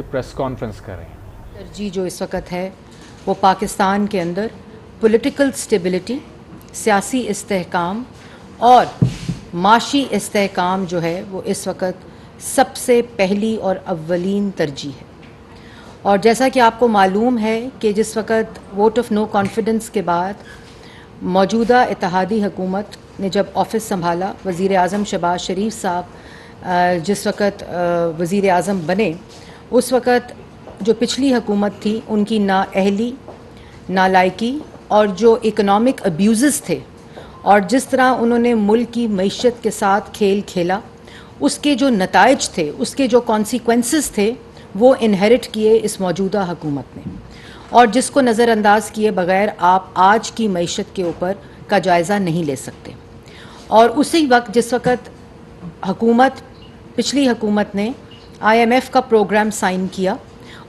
Press conference कर रहे हैं। तरजीह जो इस वक्त है वो पाकिस्तान के अंदर पॉलिटिकल स्टेबिलिटी, सियासी इस्तेहकाम और माशी इस्तेहकाम जो है वो इस वक्त सबसे पहली और अव्वलीन तरजीह है। और जैसा कि आपको मालूम है कि जिस वक्त वोट ऑफ नो कॉन्फिडेंस के बाद मौजूदा इत्तेहादी हुकूमत ने जब ऑफिस संभाला, वज़ीर आज़म शहबाज शरीफ साहब जिस वक्त वज़ीर आज़म बने, उस वक्त जो पिछली हुकूमत थी उनकी नाअहली, नालायकी और जो इकनॉमिक अब्यूज़ थे और जिस तरह उन्होंने मुल्क की मईशत के साथ खेल खेला, उसके जो नताइज थे, उसके जो कॉन्सिक्वेंसेस थे, वो इनहेरिट किए इस मौजूदा हुकूमत ने, और जिसको नज़रअंदाज किए बग़ैर आप आज की मईशत के ऊपर का जायज़ा नहीं ले सकते। और उसी वक्त जिस वक्त हुकूमत, पिछली हुकूमत ने IMF का प्रोग्राम साइन किया,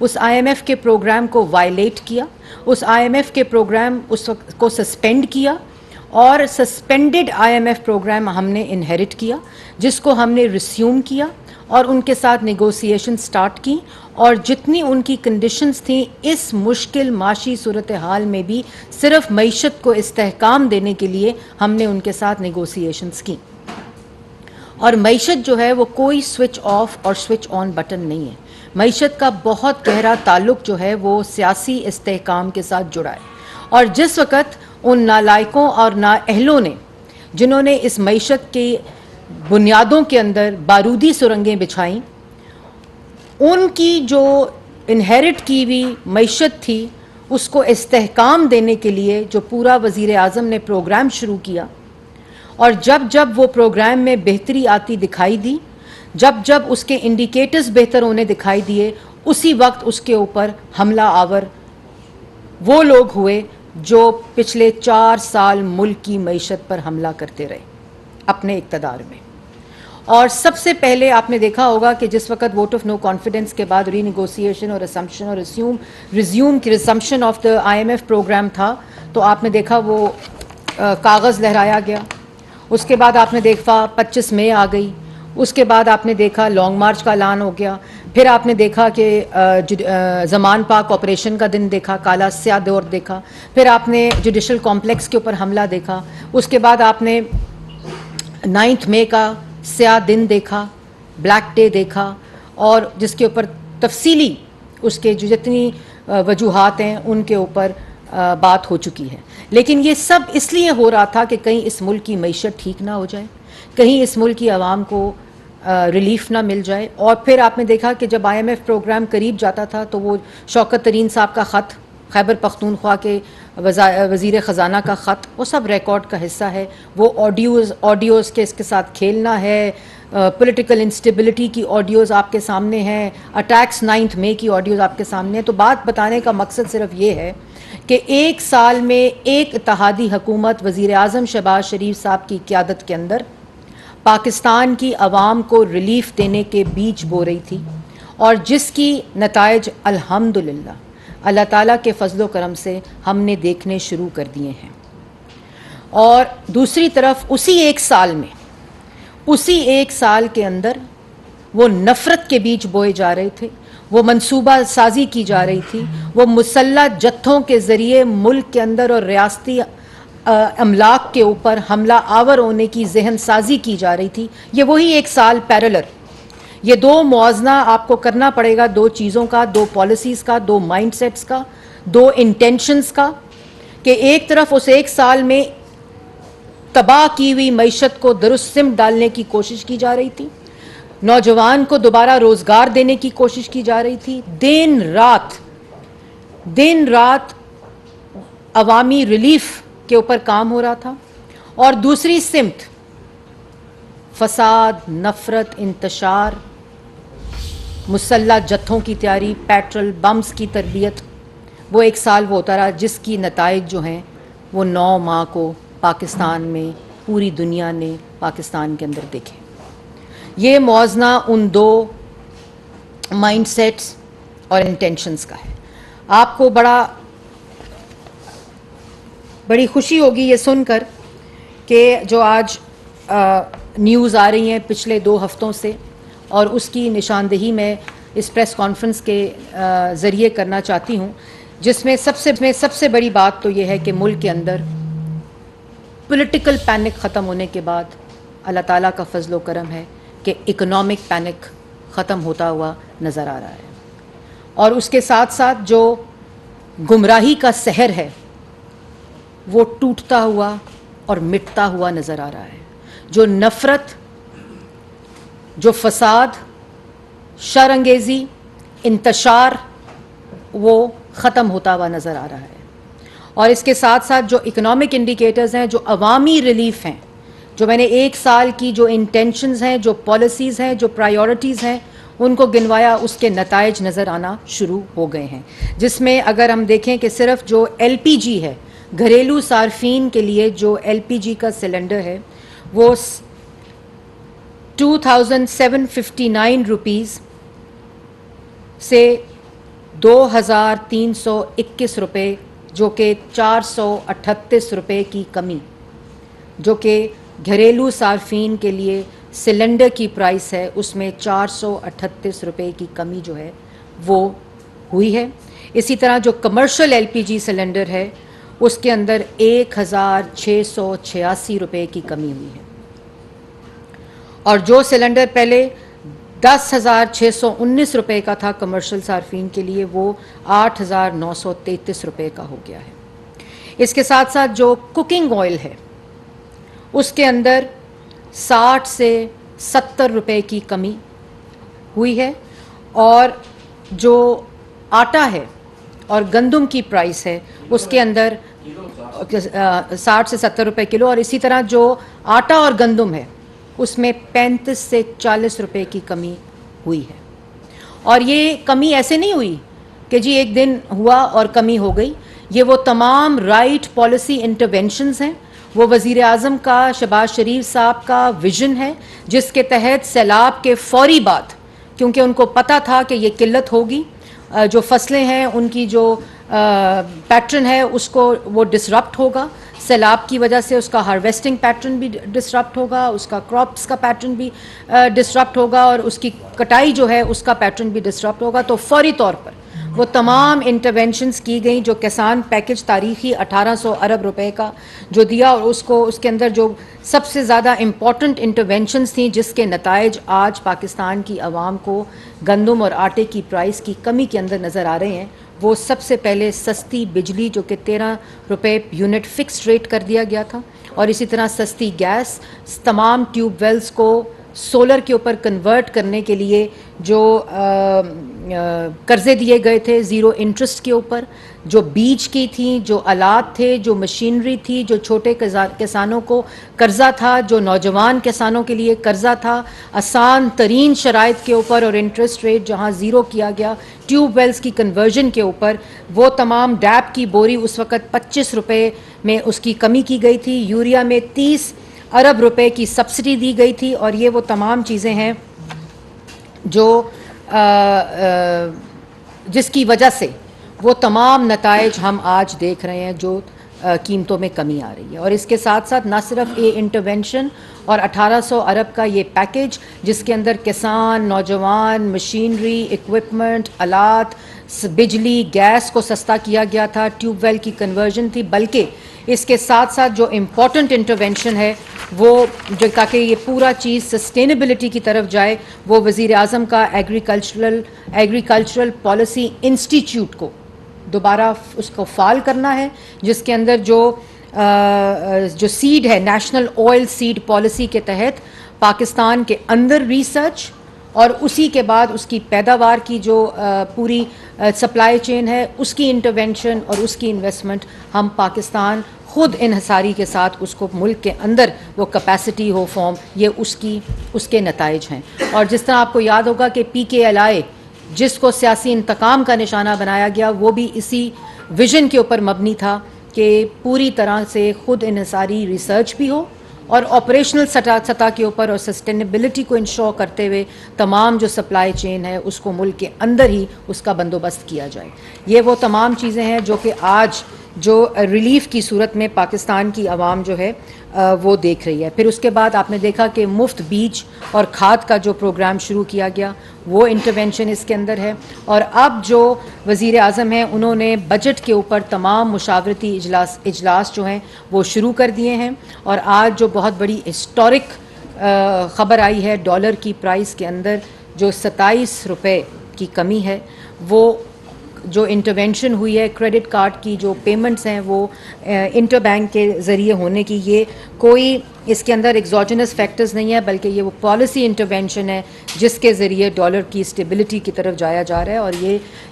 उस IMF के प्रोग्राम को वायलेट किया, उस IMF के प्रोग्राम उस वक्त को सस्पेंड किया और सस्पेंडेड IMF प्रोग्राम हमने इनहेरिट किया, जिसको हमने रिस्यूम किया और उनके साथ नेगोशिएशन स्टार्ट की। और जितनी उनकी कंडीशंस थी इस मुश्किल माशी सूरत हाल में भी सिर्फ मईशत को इस्तेहकाम देने के लिए हमने उनके साथ नेगोशिएशंस की। और मईशत जो है वो कोई स्विच ऑफ और स्विच ऑन बटन नहीं है। मईशत का बहुत गहरा ताल्लुक़ जो है वो सियासी इस्तेहकाम के साथ जुड़ा है। और जिस वक्त उन नालायकों और नाअहलों ने, जिन्होंने इस मईशत की बुनियादों के अंदर बारूदी सुरंगें बिछाईं, उनकी जो इनहेरिट की हुई मईशत थी उसको इस्तेहकाम देने के लिए जो पूरा वज़ीर आज़म ने प्रोग्राम शुरू किया, और जब जब वो प्रोग्राम में बेहतरी आती दिखाई दी, जब जब उसके इंडिकेटर्स बेहतर होने दिखाई दिए, उसी वक्त उसके ऊपर हमला आवर वो लोग हुए जो पिछले 4 साल मुल्क की मईशत पर हमला करते रहे अपने इक़्तिदार में। और सबसे पहले आपने देखा होगा कि जिस वक्त वोट ऑफ नो कॉन्फिडेंस के बाद रीनेगोशिएशन और असम्पशन और रिज्यूम की resumption of the IMF programme था, तो आपने देखा वो कागज़ लहराया गया। उसके बाद आपने देखा 25 मई आ गई, उसके बाद आपने देखा लॉन्ग मार्च का ऐलान हो गया, फिर आपने देखा कि ज़मान पाक ऑपरेशन का दिन देखा, काला स्याह दौर देखा, फिर आपने जुडिशल कॉम्प्लेक्स के ऊपर हमला देखा, उसके बाद आपने 9 मई का स्याह दिन देखा, ब्लैक डे देखा, और जिसके ऊपर तफसीली उसके जो जितनी वजूहात हैं उनके ऊपर बात हो चुकी है। लेकिन ये सब इसलिए हो रहा था कि कहीं इस मुल्क की मईशत ठीक ना हो जाए, कहीं इस मुल्क की आवाम को रिलीफ ना मिल जाए। और फिर आपने देखा कि जब IMF प्रोग्राम करीब जाता था तो वो शौकत तरीन साहब का ख़त, खैबर पख्तूनख्वा के वज़ीर ख़जाना का ख़त, वो सब रिकॉर्ड का हिस्सा है। वो ऑडियोज़ के इसके साथ खेलना है, पॉलिटिकल इंस्टेबिलिटी की ऑडियोज़ आपके सामने हैं, अटैक्स 9 मई की ऑडियोज़ आपके सामने हैं। तो बात बताने का मकसद सिर्फ ये है कि 1 साल में एक इत्तेहादी हुकूमत वज़ीर आज़म शहबाज शरीफ साहब की क़यादत के अंदर पाकिस्तान की आवाम को रिलीफ देने के बीज बो रही थी, और जिसकी नताइज अल्हम्दुलिल्लाह अल्लाह ताला के फजलो करम से हमने देखने शुरू कर दिए हैं। और दूसरी तरफ उसी 1 साल में, उसी 1 साल के अंदर वो नफ़रत के बीज बोए जा रहे थे, वो मंसूबा साजी की जा रही थी, वो मुसल्लह जत्थों के ज़रिए मुल्क के अंदर और रियासती अमलाक के ऊपर हमला आवर होने की जहन साजी की जा रही थी। ये वही 1 साल पैरेलल, ये 2 मुआवजना आपको करना पड़ेगा, 2 चीज़ों का, 2 पॉलिसीज़ का, 2 माइंडसेट्स का, 2 इंटेंशंस का, कि एक तरफ उस 1 साल में तबाह की हुई मईशत को दुरुस्त सिमत डालने की कोशिश की जा रही थी, नौजवान को दोबारा रोज़गार देने की कोशिश की जा रही थी, दिन रात अवामी रिलीफ के ऊपर काम हो रहा था, और दूसरी सिमत फसाद, नफ़रत, इंतशार, मुसल्लह जत्थों की तैयारी, पेट्रोल बम्स की तरबियत। वो 1 साल वो होता रहा जिसकी नताइज जो हैं वो 9 माह को पाकिस्तान में, पूरी दुनिया ने पाकिस्तान के अंदर देखे। ये मौजना उन 2 माइंडसेट्स और इंटेंशंस का है। आपको बड़ी खुशी होगी ये सुनकर कि जो आज न्यूज़ आ रही हैं पिछले 2 हफ्तों से, और उसकी निशानदेही में इस प्रेस कॉन्फ्रेंस के ज़रिए करना चाहती हूँ, जिसमें सबसे बड़ी बात तो ये है कि मुल्क के अंदर पॉलिटिकल पैनिक ख़त्म होने के बाद अल्लाह ताला का फजल व करम है कि इकोनॉमिक पैनिक ख़त्म होता हुआ नज़र आ रहा है, और उसके साथ साथ जो गुमराही का सहर है वो टूटता हुआ और मिटता हुआ नज़र आ रहा है। जो नफ़रत, जो फसाद, शरअंगेज़ी, इंतशार, वो ख़त्म होता हुआ नज़र आ रहा है। और इसके साथ साथ जो इकोनॉमिक इंडिकेटर्स हैं, जो अवामी रिलीफ हैं, जो मैंने 1 साल की जो इंटेंशंस हैं, जो पॉलिसीज़ हैं, जो प्रायोरिटीज़ हैं, उनको गिनवाया, उसके नताइज नज़र आना शुरू हो गए हैं। जिसमें अगर हम देखें कि सिर्फ जो LPG है, घरेलू सार्फिन के लिए जो LPG का सिलेंडर है, वो 2759 रुपीज़ से 2321 रुपये, जो कि 438 रुपये की कमी, जो कि घरेलू सार्फिन के लिए सिलेंडर की प्राइस है, उसमें 438 रुपये की कमी जो है वो हुई है। इसी तरह जो कमर्शियल LPG सिलेंडर है, उसके अंदर 1686 रुपये की कमी हुई है, और जो सिलेंडर पहले 10,619 रुपये का था कमर्शियल सार्फिन के लिए, वो 8,933 रुपये का हो गया है। इसके साथ साथ जो कुकिंग ऑयल है, उसके अंदर 60 से 70 रुपये की कमी हुई है, और जो आटा है और गंदम की प्राइस है, उसके अंदर 60 से 70 रुपये किलो, और इसी तरह जो आटा और गंदम है, उसमें 35 से 40 रुपये की कमी हुई है। और ये कमी ऐसे नहीं हुई कि जी एक दिन हुआ और कमी हो गई। ये वो तमाम राइट पॉलिसी इंटरवेंशंस हैं, वो वज़ीर आज़म का, शहबाज शरीफ साहब का विज़न है, जिसके तहत सैलाब के फौरी बाद, क्योंकि उनको पता था कि ये किल्लत होगी, जो फसलें हैं उनकी जो पैटर्न है उसको वो डिसरप्ट होगा, सैलाब की वजह से उसका हार्वेस्टिंग पैटर्न भी डिसरप्ट होगा, उसका क्रॉप्स का पैटर्न भी डिसरप्ट होगा, और उसकी कटाई जो है उसका पैटर्न भी डिसरप्ट होगा। तो फौरी तौर पर वो तमाम इंटरवेंशंस की गई, जो किसान पैकेज तारीखी 1800 अरब रुपए का जो दिया, और उसके अंदर जो सबसे ज़्यादा इम्पॉर्टेंट इंटरवेंशंस थी, जिसके नताइज आज पाकिस्तान की आवाम को गंदम और आटे की प्राइस की कमी के अंदर नज़र आ रहे हैं। वो सबसे पहले सस्ती बिजली, जो कि 13 रुपये यूनिट फ़िक्स्ड रेट कर दिया गया था, और इसी तरह सस्ती गैस, तमाम ट्यूबवेल्स को सोलर के ऊपर कन्वर्ट करने के लिए जो कर्ज़े दिए गए थे ज़ीरो इंटरेस्ट के ऊपर, जो बीज की थी, जो आलात थे, जो मशीनरी थी, जो छोटे किसानों को कर्ज़ा था, जो नौजवान किसानों के लिए कर्ज़ा था, आसान तरीन शराइत के ऊपर, और इंटरेस्ट रेट जहाँ ज़ीरो किया गया ट्यूबवेल्स की कन्वर्जन के ऊपर, वो तमाम डैप की बोरी उस वक़्त 25 रुपये में उसकी कमी की गई थी, यूरिया में 30 अरब रुपए की सब्सिडी दी गई थी। और ये वो तमाम चीज़ें हैं जो जिसकी वजह से वो तमाम नताइज हम आज देख रहे हैं, जो कीमतों में कमी आ रही है। और इसके साथ साथ ना सिर्फ ये इंटरवेंशन और 1800 अरब का ये पैकेज, जिसके अंदर किसान, नौजवान, मशीनरी, इक्विपमेंट, आलात, बिजली, गैस को सस्ता किया गया था, ट्यूबवेल की कन्वर्जन थी, बल्कि इसके साथ साथ जो इम्पॉर्टेंट इंटरवेंशन है वो, जो ताकि ये पूरा चीज़ सस्टेनेबिलिटी की तरफ जाए, वो वज़ीर आज़म का एग्रीकल्चरल पॉलिसी इंस्टीट्यूट को दोबारा उसको फाल करना है, जिसके अंदर जो सीड है, नेशनल ऑयल सीड पॉलिसी के तहत पाकिस्तान के अंदर रिसर्च, और उसी के बाद उसकी पैदावार की जो पूरी सप्लाई चेन है, उसकी इंटरवेंशन और उसकी इन्वेस्टमेंट हम पाकिस्तान खुद इन्हसारी के साथ उसको मुल्क के अंदर वो कैपेसिटी हो फॉर्म, ये उसके नताइज हैं। और जिस तरह आपको याद होगा कि PKLI जिसको सियासी इंतकाम का निशाना बनाया गया, वो भी इसी विजन के ऊपर मबनी था कि पूरी तरह से खुद इन्हसारी रिसर्च भी हो और ऑपरेशनल सतह के ऊपर और सस्टेनेबिलिटी को इंश्योर करते हुए तमाम जो सप्लाई चेन है उसको मुल्क के अंदर ही उसका बंदोबस्त किया जाए। ये वो तमाम चीज़ें हैं जो कि आज जो रिलीफ की सूरत में पाकिस्तान की आवाम जो है वो देख रही है। फिर उसके बाद आपने देखा कि मुफ्त बीज और खाद का जो प्रोग्राम शुरू किया गया वो इंटरवेंशन इसके अंदर है। और अब जो वज़ीर आज़म हैं उन्होंने बजट के ऊपर तमाम मुशावरती इजलास जो हैं वो शुरू कर दिए हैं। और आज जो बहुत बड़ी हिस्टोरिक ख़बर आई है, डॉलर की प्राइस के अंदर जो 27 रुपये की कमी है, वो जो इंटरवेंशन हुई है, क्रेडिट कार्ड की जो पेमेंट्स हैं वो इंटर बैंक के ज़रिए होने की, ये कोई इसके अंदर एक्सोजेनस फैक्टर्स नहीं है, बल्कि ये वो पॉलिसी इंटरवेंशन है जिसके ज़रिए डॉलर की स्टेबिलिटी की तरफ जाया जा रहा है। और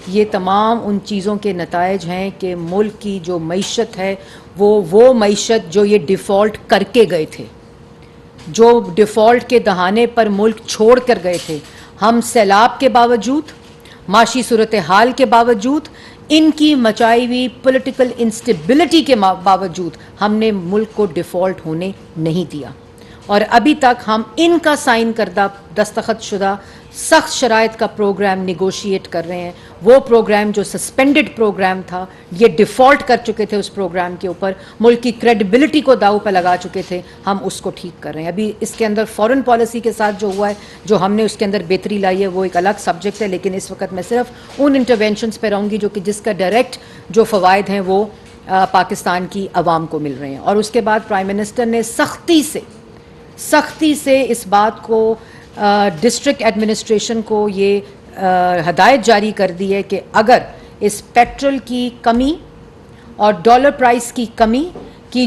ये तमाम उन चीज़ों के नतायज हैं कि मुल्क की जो मईशत है वो मईशत जो ये डिफ़ॉल्ट करके गए थे, जो डिफ़ॉल्ट के दहाने पर मुल्क छोड़ कर गए थे, हम सैलाब के बावजूद, माशी सूरत हाल के बावजूद, इनकी मचाई हुई पॉलिटिकल इंस्टेबिलिटी के बावजूद हमने मुल्क को डिफ़ॉल्ट होने नहीं दिया। और अभी तक हम इनका साइन करदा दस्तखत शुदा सख्त शराइत का प्रोग्राम निगोशिएट कर रहे हैं। वो प्रोग्राम जो सस्पेंडेड प्रोग्राम था, ये डिफ़ॉल्ट कर चुके थे उस प्रोग्राम के ऊपर, मुल्क की क्रेडिबिलिटी को दाव पर लगा चुके थे, हम उसको ठीक कर रहे हैं। अभी इसके अंदर फ़ॉरेन पॉलिसी के साथ जो हुआ है, जो हमने उसके अंदर बेहतरी लाई है, वो एक अलग सब्जेक्ट है। लेकिन इस वक्त मैं सिर्फ उन इंटरवेंशंस पर रहूँगी जो कि जिसका डायरेक्ट जो फ़वाइद हैं वो पाकिस्तान की आवाम को मिल रहे हैं। और उसके बाद प्राइम मिनिस्टर ने सख्ती से इस बात को डिस्ट्रिक्ट एडमिनिस्ट्रेशन को ये हदायत जारी कर दी है कि अगर इस पेट्रोल की कमी और डॉलर प्राइस की कमी की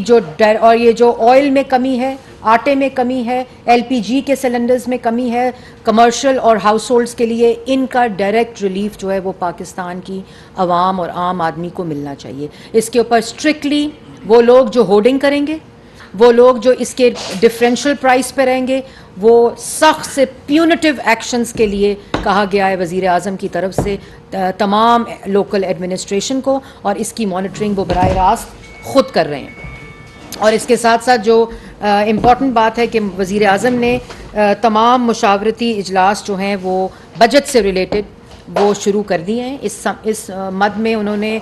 और ये जो ऑयल में कमी है, आटे में कमी है, एलपीजी के सिलेंडर्स में कमी है, कमर्शियल और हाउस होल्ड्स के लिए, इनका डायरेक्ट रिलीफ जो है वो पाकिस्तान की आवाम और आम आदमी को मिलना चाहिए। इसके ऊपर स्ट्रिक्टली वो लोग जो होर्डिंग करेंगे, वो लोग जो इसके डिफरेंशियल प्राइस पे रहेंगे, वो सख्त से प्यूनिटिव एक्शंस के लिए कहा गया है वज़ीर आज़म की तरफ से तमाम लोकल एडमिनिस्ट्रेशन को, और इसकी मॉनिटरिंग वो बराह रास्त ख़ुद कर रहे हैं। और इसके साथ साथ जो इम्पॉर्टेंट बात है कि वज़ीर आज़म ने तमाम मुशावरती इजलास जो हैं वो बजट से रिलेटेड वो शुरू कर दिए हैं। इस मद में उन्होंने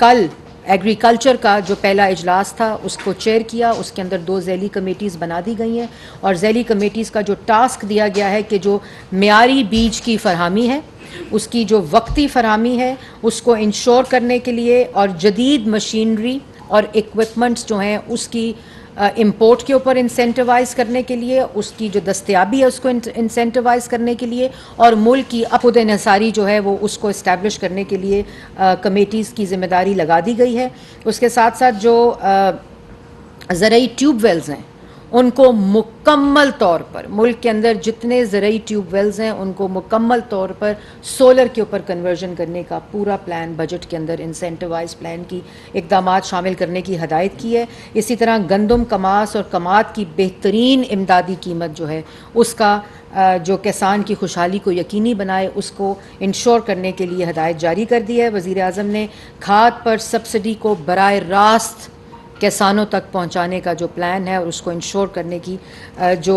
कल एग्रीकल्चर का जो पहला इजलास था उसको चेयर किया। उसके अंदर 2 ज़ैली कमेटीज़ बना दी गई हैं, और ज़ैली कमेटीज़ का जो टास्क दिया गया है कि जो मियारी बीज की फरहमी है, उसकी जो वक्ती फरहमी है, उसको इंश्योर करने के लिए, और जदीद मशीनरी और इक्विपमेंट्स जो हैं उसकी इंपोर्ट के ऊपर इंसेंटिवाइज़ करने के लिए, उसकी जो दस्तयाबी है उसको इंसेंटिवाइज़ करने के लिए, और मुल्क की खुद इन्हिसारी जो है वो उसको इस्टेब्लिश करने के लिए कमेटीज़ की ज़िम्मेदारी लगा दी गई है। उसके साथ साथ जो ज़रई ट्यूबवेल्स हैं उनको मुकम्मल तौर पर, मुल्क के अंदर जितने ज़रई ट्यूबवेल्स हैं उनको मुकम्मल तौर पर सोलर के ऊपर कन्वर्जन करने का पूरा प्लान बजट के अंदर इंसेंटिवाइज प्लान की इक़दामात शामिल करने की हदायत की है। इसी तरह गंदम, कमास और कमात की बेहतरीन इमदादी कीमत जो है उसका जो किसान की खुशहाली को यकीनी बनाए उसको इंश्योर करने के लिए हदायत जारी कर दी है। वज़ीर आज़म ने खाद पर सब्सिडी को बराह रास्त किसानों तक पहुंचाने का जो प्लान है और उसको इंश्योर करने की जो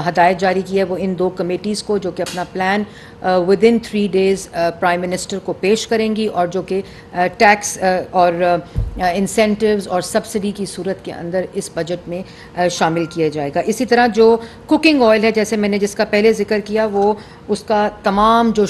हदायत जारी की है वो इन 2 कमेटीज़ को, जो कि अपना plan within 3 days prime minister को पेश करेंगी, और जो कि टैक्स और इंसेंटिव्स और सब्सिडी की सूरत के अंदर इस बजट में शामिल किया जाएगा। इसी तरह जो कुकिंग ऑयल है, जैसे मैंने जिसका पहले जिक्र किया, वो उसका तमाम जो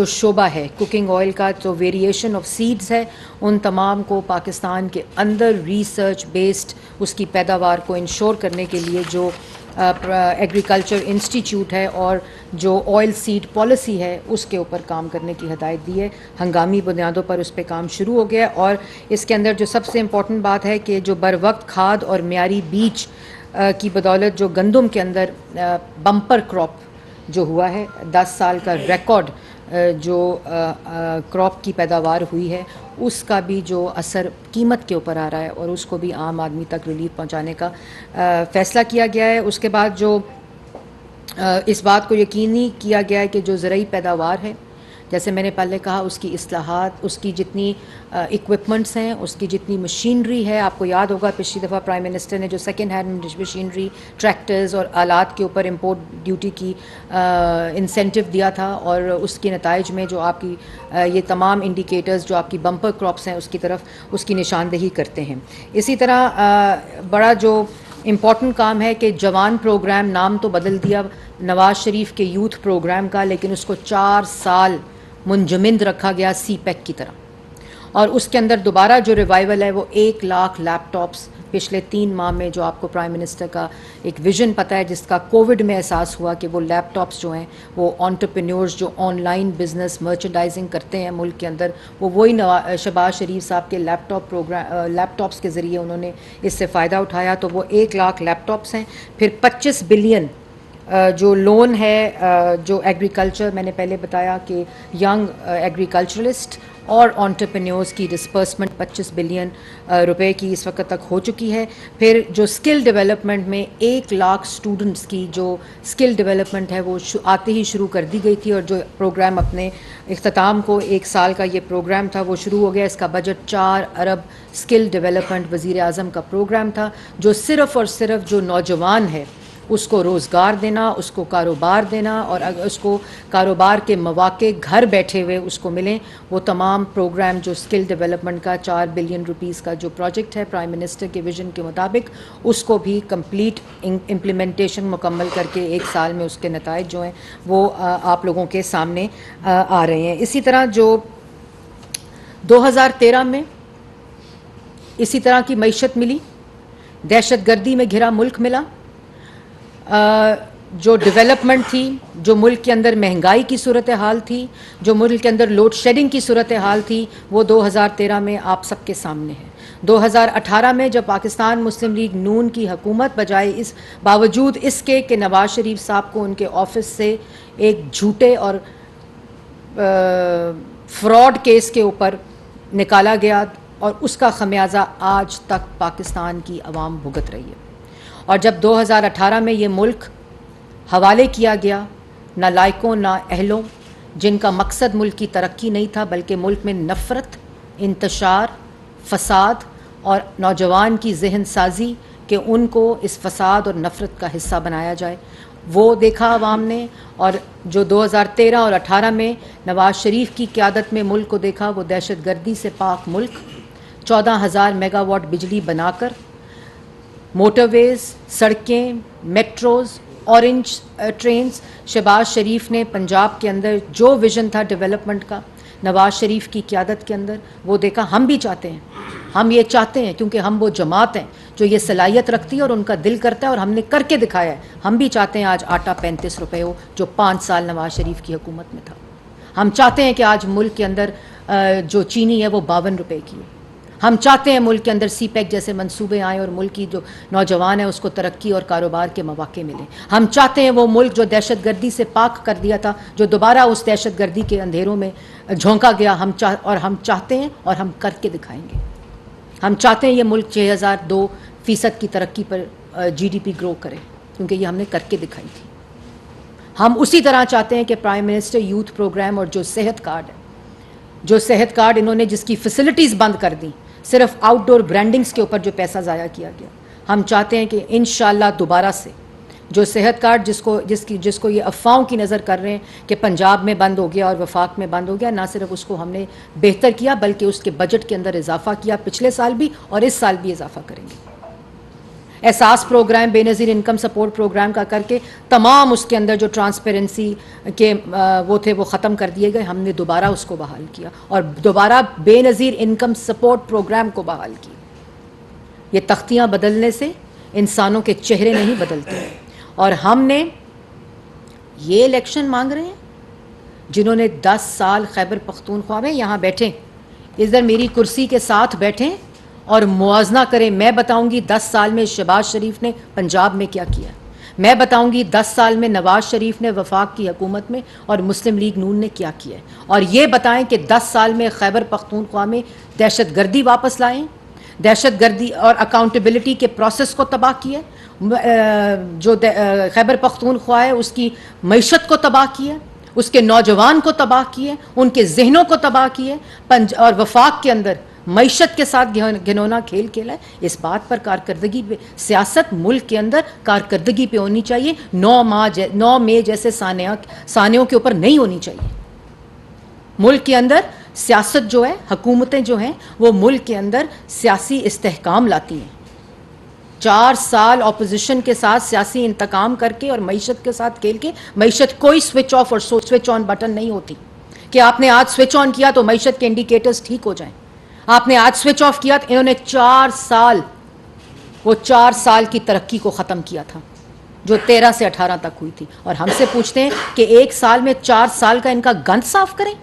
शोबा है कुकिंग ऑयल का, जो वेरिएशन ऑफ सीड्स है, उन तमाम को पाकिस्तान के अंदर रिसर्च बेस्ड उसकी पैदावार को इंश्योर करने के लिए जो एग्रीकल्चर इंस्टीट्यूट है और जो ऑयल सीड पॉलिसी है उसके ऊपर काम करने की हदायत दी है। हंगामी बुनियादों पर उस पर काम शुरू हो गया। और इसके अंदर जो सबसे इम्पॉर्टेंट बात है कि जो बर वक्त खाद और मियारी बीज की बदौलत जो गंदम के अंदर बम्पर क्रॉप जो हुआ है, 10 साल का रिकॉर्ड जो क्रॉप की पैदावार हुई है, उसका भी जो असर कीमत के ऊपर आ रहा है और उसको भी आम आदमी तक रिलीफ पहुंचाने का फ़ैसला किया गया है। उसके बाद जो इस बात को यकीनी किया गया है कि जो ज़रई पैदावार है, जैसे मैंने पहले कहा, उसकी इस्लाहात, उसकी जितनी इक्विपमेंट्स हैं, उसकी जितनी मशीनरी है। आपको याद होगा पिछली दफ़ा प्राइम मिनिस्टर ने जो सेकेंड हैंड मशीनरी, ट्रैक्टर्स और आलात के ऊपर इंपोर्ट ड्यूटी की इंसेंटिव दिया था, और उसके नताइज में जो आपकी ये तमाम इंडिकेटर्स जो आपकी बम्पर क्रॉप्स हैं उसकी तरफ उसकी निशानदेही करते हैं। इसी तरह बड़ा जो इम्पॉर्टेंट काम है कि जवान प्रोग्राम, नाम तो बदल दिया नवाज़ शरीफ के यूथ प्रोग्राम का, लेकिन उसको 4 साल मुंजमद रखा गया CPEC की तरह, और उसके अंदर दोबारा जो रिवाइवल है वो 1 लाख लैपटॉप्स पिछले 3 माह में, जो आपको प्राइम मिनिस्टर का एक विज़न पता है जिसका कोविड में एहसास हुआ कि वो लैपटॉप्स जो हैं वो एंटरप्रेन्योर्स जो ऑनलाइन बिजनेस मर्चेंडाइजिंग करते हैं मुल्क के अंदर, वो वही शहबाज शरीफ साहब के लैपटॉप्स के ज़रिए उन्होंने इससे फ़ायदा उठाया। तो वो 1 लाख लैपटॉप्स हैं। फिर 25 बिलियन जो लोन है जो एग्रीकल्चर, मैंने पहले बताया कि यंग एग्रीकल्चरलिस्ट और एंटरप्रेन्योर्स की डिस्पर्समेंट 25 बिलियन रुपए की इस वक्त तक हो चुकी है। फिर जो स्किल डेवलपमेंट में 1 लाख स्टूडेंट्स की जो स्किल डेवलपमेंट है वो आते ही शुरू कर दी गई थी, और जो प्रोग्राम अपने इख्तिताम को 1 साल का ये प्रोग्राम था वो शुरू हो गया। इसका बजट 4 अरब स्किल डेवलपमेंट वज़ीर आज़म का प्रोग्राम था, जो सिर्फ़ और सिर्फ जो नौजवान है उसको रोज़गार देना, उसको कारोबार देना, और अगर उसको कारोबार के मौके घर बैठे हुए उसको मिलें, वो तमाम प्रोग्राम जो स्किल डेवलपमेंट का 4 बिलियन रुपीस का जो प्रोजेक्ट है प्राइम मिनिस्टर के विज़न के मुताबिक, उसको भी कंप्लीट इम्प्लीमेंटेशन मुकम्मल करके 1 साल में उसके नताइज जो हैं वो आप लोगों के सामने आ रहे हैं। इसी तरह जो 2013 में इसी तरह की मईशत मिली, दहशतगर्दी में घिरा मुल्क मिला, जो डेवलपमेंट थी, जो मुल्क के अंदर महंगाई की सूरत हाल थी, जो मुल्क के अंदर लोड शेडिंग की सूरत हाल थी, वो 2013 में आप सबके सामने है। 2018 में जब पाकिस्तान मुस्लिम लीग नून की हुकूमत बजाए, इस बावजूद इसके कि नवाज़ शरीफ साहब को उनके ऑफिस से एक झूठे और फ्रॉड केस के ऊपर निकाला गया, और उसका खमियाजा आज तक पाकिस्तान की आवाम भुगत रही है। और जब 2018 में ये मुल्क हवाले किया गया नालायकों ना अहलों, जिनका मकसद मुल्क की तरक्की नहीं था बल्कि मुल्क में नफ़रत, इंतशार, फसाद और नौजवान की जहन साजी कि उनको इस फसाद और नफ़रत का हिस्सा बनाया जाए, वो देखा अवाम ने। और जो 2013 और 18 में नवाज़ शरीफ की क़यादत में मुल्क को देखा, वो दहशतगर्दी से पाक मुल्क 14,000 मेगावाट बिजली बनाकर मोटरवेज़, सड़कें, मेट्रोज़, ऑरेंज ट्रेन्स, शहबाज शरीफ ने पंजाब के अंदर जो विज़न था डेवलपमेंट का नवाज़ शरीफ की क़यादत के अंदर, वो देखा। हम भी चाहते हैं, हम ये चाहते हैं क्योंकि हम वो जमात हैं जो ये सलाहियत रखती है और उनका दिल करता है, और हमने करके दिखाया है। हम भी चाहते हैं आज आटा 35 रुपये हो, जो 5 साल नवाज़ शरीफ की हुकूमत में था। हम चाहते हैं कि आज मुल्क के अंदर जो चीनी है वो 52 रुपये की है। हम चाहते हैं मुल्क के अंदर CPEC जैसे मंसूबे आएँ और मुल्क की जो नौजवान है उसको तरक्की और कारोबार के मौके मिलें। हम चाहते हैं वो मुल्क जो दहशतगर्दी से पाक कर दिया था, जो दोबारा उस दहशतगर्दी के अंधेरों में झोंका गया, हम चाहते हैं और हम करके दिखाएंगे। हम चाहते हैं ये मुल्क 6002% की तरक्की पर GDP ग्रो करे, क्योंकि ये हमने करके दिखाई थी। हम उसी तरह चाहते हैं कि प्राइम मिनिस्टर यूथ प्रोग्राम और जो सेहत कार्ड है, जो सेहत कार्ड इन्होंने जिसकी फैसिलिटीज़ बंद कर दी, सिर्फ आउटडोर ब्रांडिंग्स के ऊपर जो पैसा ज़ाया किया गया, हम चाहते हैं कि इंशाअल्लाह दोबारा से जो सेहत कार्ड जिसको ये अफवाहों की नज़र कर रहे हैं कि पंजाब में बंद हो गया और वफाक में बंद हो गया, ना सिर्फ उसको हमने बेहतर किया बल्कि उसके बजट के अंदर इजाफा किया, पिछले साल भी और इस साल भी इजाफा करेंगे। Ehsaas programme, Benazir income support programme का करके तमाम उसके अंदर जो ट्रांसपेरेंसी के वो थे वो ख़त्म कर दिए गए, हमने दोबारा उसको बहाल किया और दोबारा बेनज़ीर इनकम सपोर्ट प्रोग्राम को बहाल किया। ये तख्तियाँ बदलने से इंसानों के चेहरे नहीं बदलते। और हमने ये इलेक्शन मांग रहे हैं जिन्होंने 10 साल खैबर पख्तूनख्वा में यहाँ बैठे, इधर मेरी कुर्सी के साथ बैठें और मुआवजा करें। मैं बताऊंगी 10 साल में शहबाज शरीफ ने पंजाब में क्या किया, मैं बताऊंगी 10 साल में नवाज़ शरीफ ने वफाक की हुकूमत में और मुस्लिम लीग नून ने क्या किया, और ये बताएं कि 10 साल में खैबर पख्तूनख्वा में दहशतगर्दी वापस लाएं, दहशतगर्दी और अकाउंटेबिलिटी के प्रोसेस को तबाह किया, जो खैबर पख्तूनख्वा है उसकी मईशत को तबाह किया, उसके नौजवान को तबाह किए, उनके जहनों को तबाह किए, और वफाक के अंदर मईशत के साथ घिनौना खेल खेला है। इस बात पर कारकर्दगी पे, सियासत मुल्क के अंदर कारकर्दगी पे होनी चाहिए, 9 मई जैसे सानियों के ऊपर नहीं होनी चाहिए। मुल्क के अंदर सियासत जो है, हुकूमतें जो हैं, वो मुल्क के अंदर सियासी इस्तेहकाम लाती हैं। 4 साल ऑपोजिशन के साथ सियासी इंतकाम करके और मईशत के साथ खेल के, मईशत कोई स्विच ऑफ और स्विच ऑन बटन नहीं होती कि आपने आज स्विच ऑन किया तो मईशत के इंडिकेटर्स ठीक हो जाएं। आपने आज स्विच ऑफ किया तो इन्होंने 4 साल की तरक्की को ख़त्म किया था जो 13 से 18 तक हुई थी, और हमसे पूछते हैं कि 1 साल में 4 साल का इनका गंद साफ करें।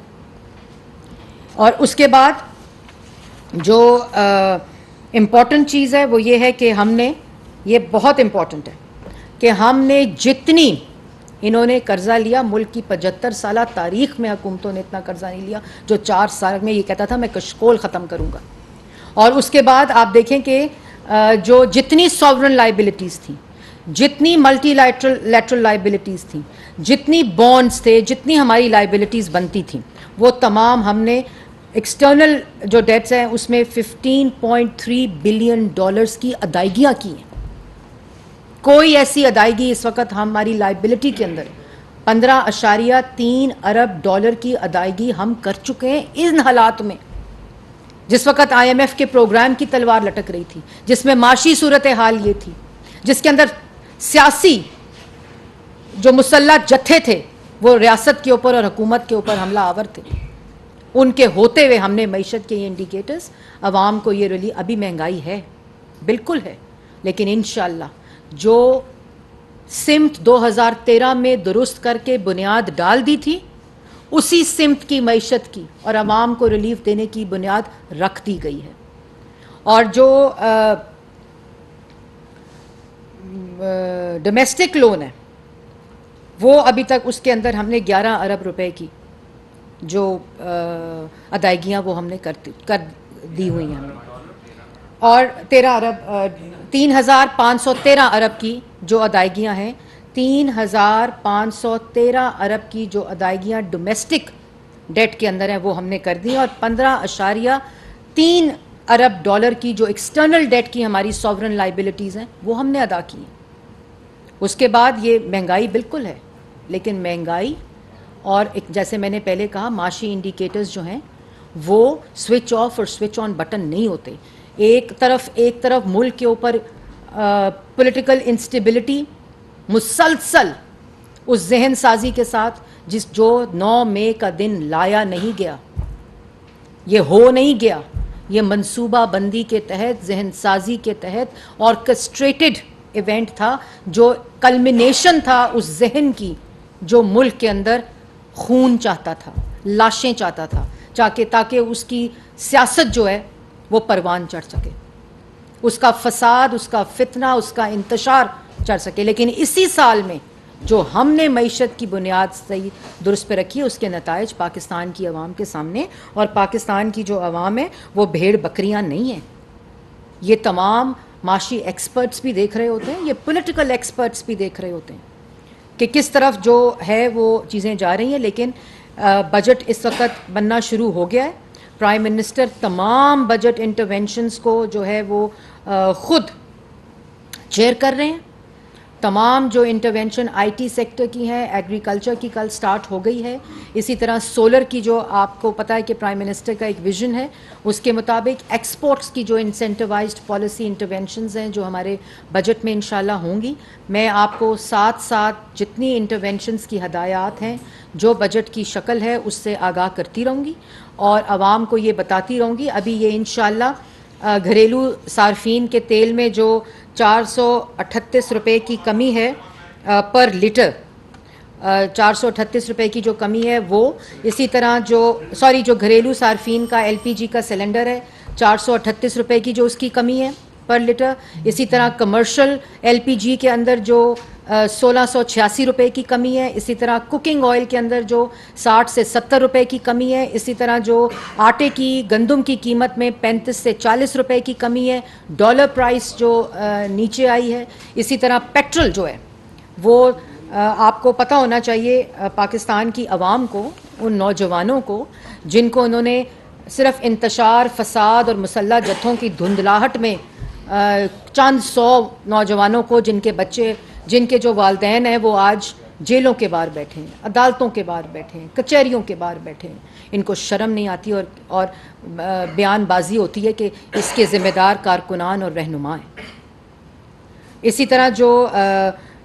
और उसके बाद जो इम्पॉर्टेंट चीज़ है वो ये है कि हमने, ये बहुत इम्पॉर्टेंट है कि हमने जितनी इन्होंने कर्जा लिया, मुल्क की 75 साल तारीख में हुकूमतों ने इतना कर्जा नहीं लिया जो 4 साल में ये कहता था मैं कशकोल ख़त्म करूँगा। और उसके बाद आप देखें कि जो जितनी सॉवरन लाइबिलिटीज़ थी, जितनी मल्टीलैटरल लाइबिलिटीज़ थी, जितनी बॉन्ड्स थे, जितनी हमारी लाइबिलिटीज़ बनती थी, वो तमाम हमने एक्सटर्नल जो डेट्स हैं उसमें $15.3 बिलियन की अदायगियाँ की हैं। कोई ऐसी अदायगी इस वक्त हमारी लाइबिलिटी के अंदर 15.3 अरब की अदायगी हम कर चुके हैं इन हालात में, जिस वक्त IMF के प्रोग्राम की तलवार लटक रही थी, जिसमें माशी सूरत हाल ये थी, जिसके अंदर सियासी जो मुसल्लह जत्थे थे वो रियासत के ऊपर और हुकूमत के ऊपर हमला आवर थे। उनके होते हुए हमने मईशत के ये इंडिकेटर्स अवाम को ये रिली, अभी महंगाई है, बिल्कुल है, लेकिन इंशाअल्लाह जो सिमत 2013 में दुरुस्त करके बुनियाद डाल दी थी, उसी सिमत की मईशत की और अवाम को रिलीफ देने की बुनियाद रख दी गई है। और जो डोमेस्टिक लोन है वो अभी तक उसके अंदर हमने 11 अरब रुपए की जो अदायगियाँ वो हमने कर दी हुई हैं हमें, और 3,513 अरब की जो अदायगियाँ हैं, 3,513 अरब की जो अदायगियाँ डोमेस्टिक डेट के अंदर हैं वो हमने कर दी, और 15.3 अरब की जो एक्सटर्नल डेट की हमारी सॉवरन लाइबिलिटीज़ हैं वो हमने अदा की हैं। उसके बाद ये महंगाई बिल्कुल है, लेकिन महंगाई और एक, जैसे मैंने पहले कहा, माशी इंडिकेटर्स जो हैं वो स्विच ऑफ और स्विच ऑन बटन नहीं होते। एक तरफ मुल्क के ऊपर पॉलिटिकल इंस्टेबिलिटी मुसलसल उस जहन साजी के साथ जो 9 मई का दिन लाया नहीं गया, ये हो नहीं गया, ये मंसूबा बंदी के तहत, जहन साजी के तहत ऑर्केस्ट्रेटेड इवेंट था, जो कल्मिनेशन था उस जहन की जो मुल्क के अंदर खून चाहता था, लाशें चाहता था, ताकि उसकी सियासत जो है वो परवान चढ़ सके, उसका फसाद, उसका फितना, उसका इंतशार चढ़ सके। लेकिन इसी साल में जो हमने मईशत की बुनियाद सही दुरुस्त पे रखी है, उसके नताइज पाकिस्तान की आवाम के सामने, और पाकिस्तान की जो आवाम है वो भेड़ बकरियां नहीं है। ये तमाम माशी एक्सपर्ट्स भी देख रहे होते हैं, ये पॉलिटिकल एक्सपर्ट्स भी देख रहे होते हैं कि किस तरफ जो है वो चीज़ें जा रही हैं। लेकिन बजट इस वक्त बनना शुरू हो गया है। प्राइम मिनिस्टर तमाम बजट इंटरवेंशंस को जो है वो ख़ुद चेयर कर रहे हैं। तमाम जो इंटरवेंशन आईटी सेक्टर की हैं, एग्रीकल्चर की कल स्टार्ट हो गई है। इसी तरह सोलर की जो आपको पता है कि प्राइम मिनिस्टर का एक विजन है, उसके मुताबिक एक्सपोर्ट्स की जो इंसेंटिवाइज्ड पॉलिसी इंटरवेंशंस हैं जो हमारे बजट में इंशाल्लाह होंगी। मैं आपको साथ साथ जितनी इंटरवेंशंस की हदायत हैं जो बजट की शक्ल है उससे आगाह करती रहूँगी और आवाम को ये बताती रहूँगी। अभी ये इंशाल्लाह घरेलू सार्फिन के तेल में जो 438 रुपये की कमी है पर लीटर, 438 रुपये की जो कमी है वो, इसी तरह जो घरेलू सार्फिन का LPG का सिलेंडर है 438 रुपये की जो उसकी कमी है पर लीटर। इसी तरह कमर्शियल LPG के अंदर जो 1686 रुपये की कमी है। इसी तरह कुकिंग ऑयल के अंदर जो 60 से 70 रुपये की कमी है। इसी तरह जो आटे की, गंदम की कीमत में 35 से 40 रुपये की कमी है। डॉलर प्राइस जो नीचे आई है। इसी तरह पेट्रोल जो है वो आपको पता होना चाहिए पाकिस्तान की आवाम को, उन नौजवानों को जिनको उन्होंने सिर्फ इंतशार, फसाद और मुसल्लह जत्थों की धुंधलाहट में चंद सौ नौजवानों को, जिनके बच्चे, जिनके जो वालिदैन हैं वो आज जेलों के बाहर बैठे हैं, अदालतों के बाहर बैठे हैं, कचहरियों के बाहर बैठे हैं, इनको शर्म नहीं आती और बयानबाजी होती है कि इसके ज़िम्मेदार कारकुनान और रहनुमा हैं। इसी तरह जो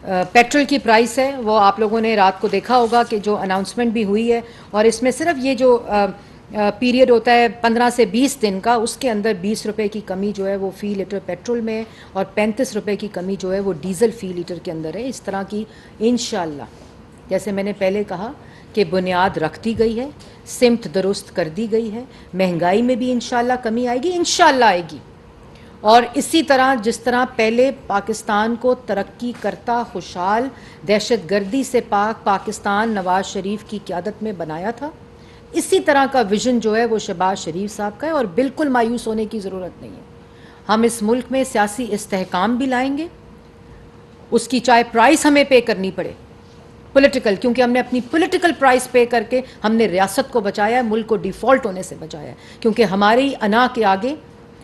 पेट्रोल की प्राइस है वो आप लोगों ने रात को देखा होगा कि जो अनाउंसमेंट भी हुई है, और इसमें सिर्फ ये जो पीरियड होता है 15 से 20 दिन का, उसके अंदर 20 रुपये की कमी जो है वो फ़ी लीटर पेट्रोल में है और 35 रुपये की कमी जो है वो डीज़ल फ़ी लीटर के अंदर है। इस तरह की इंशाअल्लाह, जैसे मैंने पहले कहा कि बुनियाद रख दी गई है, सिमत दुरुस्त कर दी गई है, महंगाई में भी इंशाअल्लाह कमी आएगी, इंशाअल्लाह आएगी। और इसी तरह जिस तरह पहले पाकिस्तान को तरक्की करता, खुशहाल, दहशतगर्दी से पाक पाकिस्तान नवाज़ शरीफ की क़यादत में बनाया था, इसी तरह का विज़न जो है वो शहबाज शरीफ साहब का है। और बिल्कुल मायूस होने की ज़रूरत नहीं है। हम इस मुल्क में सियासी इस्तेहकाम भी लाएंगे, उसकी चाहे प्राइस हमें पे करनी पड़े पॉलिटिकल, क्योंकि हमने अपनी पॉलिटिकल प्राइस पे करके हमने रियासत को बचाया है, मुल्क को डिफ़ॉल्ट होने से बचाया है। क्योंकि हमारी अना के आगे,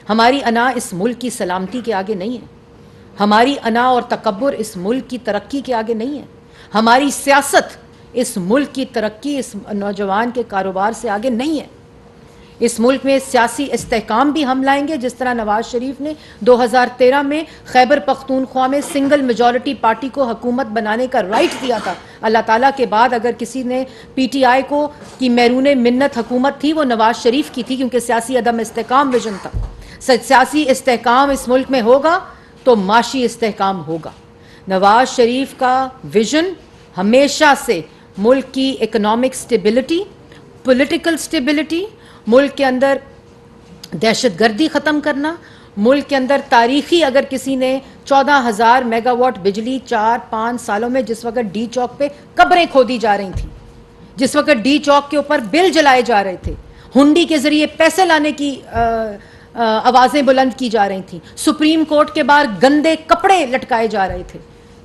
हमारी अना इस मुल्क की सलामती के आगे नहीं है, हमारी अना और तकब्बुर इस मुल्क की तरक्की के आगे नहीं है, हमारी सियासत इस मुल्क की तरक्की, इस नौजवान के कारोबार से आगे नहीं है। इस मुल्क में सियासी इस्तेहकाम भी हम लाएंगे, जिस तरह नवाज़ शरीफ ने 2013 में खैबर पख्तूनख्वा में सिंगल मेजॉरिटी पार्टी को हुकूमत बनाने का राइट दिया था। अल्लाह ताला के बाद अगर किसी ने PTI को की मैरून मिन्नत हुकूमत थी वो नवाज़ शरीफ की थी, क्योंकि सियासी अदम इस्तेहकाम विजन था। सियासी इस्तेहकाम इस मुल्क में होगा तो माशी इस्तेहकाम होगा। नवाज़ शरीफ का विजन हमेशा से मुल्क की इकोनॉमिक स्टेबिलिटी, पॉलिटिकल स्टेबिलिटी, मुल्क के अंदर दहशतगर्दी ख़त्म करना, मुल्क के अंदर तारीखी, अगर किसी ने 14,000 मेगावाट बिजली 4-5 सालों में, जिस वक्त डी चौक पे कब्रें खोदी जा रही थी, जिस वक्त डी चौक के ऊपर बिल जलाए जा रहे थे, हुंडी के ज़रिए पैसे लाने की आवाज़ें बुलंद की जा रही थी, सुप्रीम कोर्ट के बाहर गंदे कपड़े लटकाए जा रहे थे,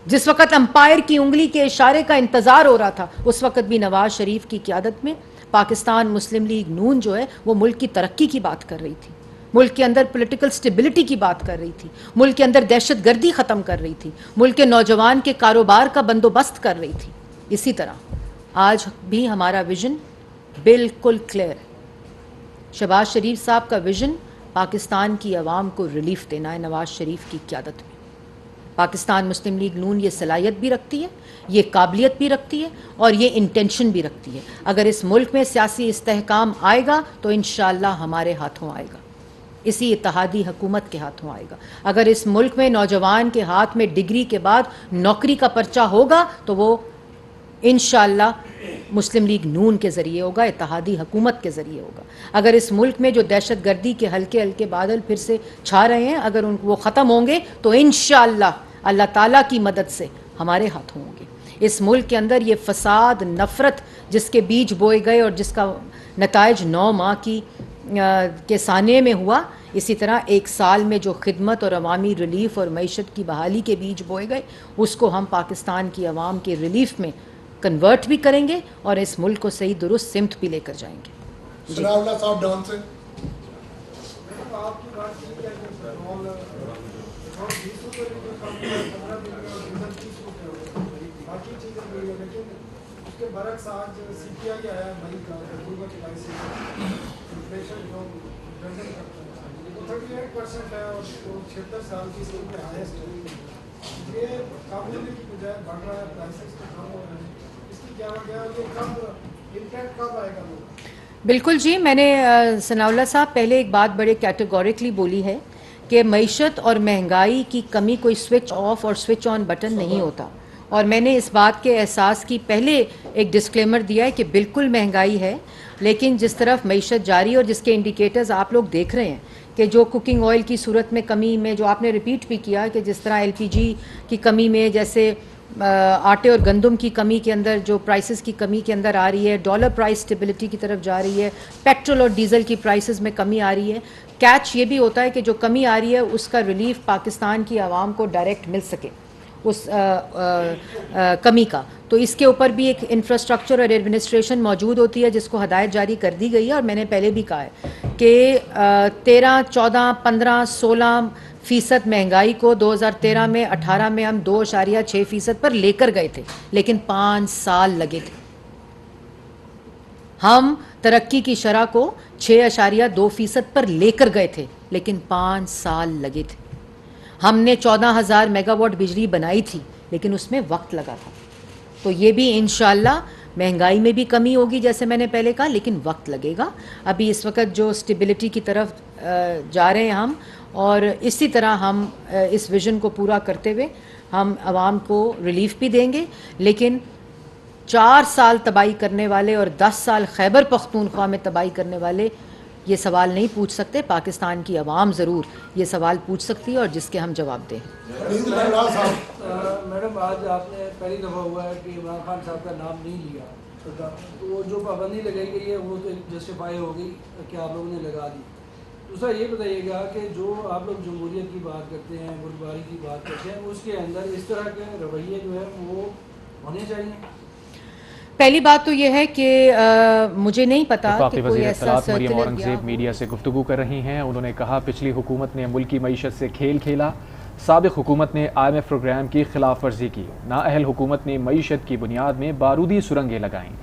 जिस वक्त अंपायर की उंगली के इशारे का इंतज़ार हो रहा था, उस वक्त भी नवाज़ शरीफ की क़यादत में पाकिस्तान मुस्लिम लीग नून जो है वो मुल्क की तरक्की की बात कर रही थी, मुल्क के अंदर पॉलिटिकल स्टेबिलिटी की बात कर रही थी, मुल्क के अंदर दहशतगर्दी ख़त्म कर रही थी, मुल्क के नौजवान के कारोबार का बंदोबस्त कर रही थी। इसी तरह आज भी हमारा विज़न बिल्कुल क्लियर है। शहबाज शरीफ साहब का विज़न पाकिस्तान की आवाम को रिलीफ देना है नवाज़ शरीफ की क़यादत में। पाकिस्तान मुस्लिम लीग नून ये सलाहियत भी रखती है, ये काबिलियत भी रखती है और ये इंटेंशन भी रखती है। अगर इस मुल्क में सियासी इस्तेहकाम आएगा तो इंशाअल्लाह हमारे हाथों आएगा, इसी इत्तेहादी हुकूमत के हाथों आएगा। अगर इस मुल्क में नौजवान के हाथ में डिग्री के बाद नौकरी का पर्चा होगा तो वो इंशाअल्लाह मुस्लिम लीग नून के ज़रिए होगा, इत्तेहादी हुकूमत के ज़रिए होगा। अगर इस मुल्क में जो दहशतगर्दी के हल्के हल्के बादल फिर से छा रहे हैं, अगर वो ख़त्म होंगे तो इंशाअल्लाह अल्लाह ताला की मदद से हमारे हाथों होंगे। इस मुल्क के अंदर ये फसाद, नफ़रत जिसके बीज बोए गए और जिसका नताइज 9 माह के साने में हुआ, इसी तरह 1 साल में जो खिदमत और अवामी रिलीफ़ और मईशत की बहाली के बीज बोए गए, उसको हम पाकिस्तान की आवाम के रिलीफ़ में कन्वर्ट भी करेंगे और इस मुल्क को सही दुरुस्त सिमत भी लेकर जाएंगे। सनाउल्लाह साहब डाउन से बिल्कुल जी, मैंने सनाउल्लाह साहब पहले एक बात बड़े कैटेगोरिकली बोली है कि मईशत और महंगाई की कमी कोई स्विच ऑफ और स्विच ऑन बटन नहीं होता, और मैंने इस बात के एहसास की पहले एक डिस्क्लेमर दिया है कि बिल्कुल महंगाई है, लेकिन जिस तरफ मईशत जारी और जिसके इंडिकेटर्स आप लोग देख रहे हैं कि जो कुकिंग ऑयल की सूरत में कमी में, जो आपने रिपीट भी किया कि जिस तरह LPG की कमी में, जैसे आटे और गंदम की कमी के अंदर जो प्राइसेस की कमी के अंदर आ रही है, डॉलर प्राइस स्टेबिलिटी की तरफ जा रही है, पेट्रोल और डीज़ल की प्राइसेस में कमी आ रही है। कैच ये भी होता है कि जो कमी आ रही है उसका रिलीफ पाकिस्तान की आवाम को डायरेक्ट मिल सके, उस कमी का, तो इसके ऊपर भी एक इंफ्रास्ट्रक्चर और एडमिनिस्ट्रेशन मौजूद होती है जिसको हदायत जारी कर दी गई है। और मैंने पहले भी कहा है कि 13, 14, 15, 16% महंगाई को 2013 में 18 में हम 2.6% पर लेकर गए थे, लेकिन 5 साल लगे थे। हम तरक्की की शरह को 6.2% पर लेकर गए थे, लेकिन 5 साल लगे थे। हमने 14,000 मेगावाट बिजली बनाई थी, लेकिन उसमें वक्त लगा था। तो ये भी इंशाल्लाह महंगाई में भी कमी होगी जैसे मैंने पहले कहा, लेकिन वक्त लगेगा। अभी इस वक्त जो स्टेबिलिटी की तरफ जा रहे हैं हम, और इसी तरह हम इस विज़न को पूरा करते हुए हम आवाम को रिलीफ भी देंगे। लेकिन 4 साल तबाही करने वाले और 10 साल खैबर पख्तूनख्वा में तबाही करने वाले ये सवाल नहीं पूछ सकते। पाकिस्तान की आवाम ज़रूर ये सवाल पूछ सकती है और जिसके हम जवाब दें। मैडम, आज आपने पहली दफ़ा हुआ है कि इमरान खान साहब का नाम नहीं लिया, तो वो जो पाबंदी लगाई गई है वो तो जस्टिफाई हो गई कि आप लोगों ने लगा दी। दूसरा ये बताइएगा कि जो आप लोग जमहूरियत की बात करते हैं, बुर्दबारी की बात करते हैं, उसके अंदर इस तरह के रवैये जो है वो होने चाहिए। पहली बात तो यह है कि मुझे नहीं पता कि कोई ऐसा मरियम औरंगज़ेब मीडिया से गुफ्तगू कर रही हैं। उन्होंने कहा पिछली हुकूमत ने मुल्की मईशत से खेल खेला, साबिक़ हुकूमत ने IMF प्रोग्राम की खिलाफ वर्जी की, नाअहल हुकूमत ने मईशत की बुनियाद में बारूदी सुरंगें लगाईं।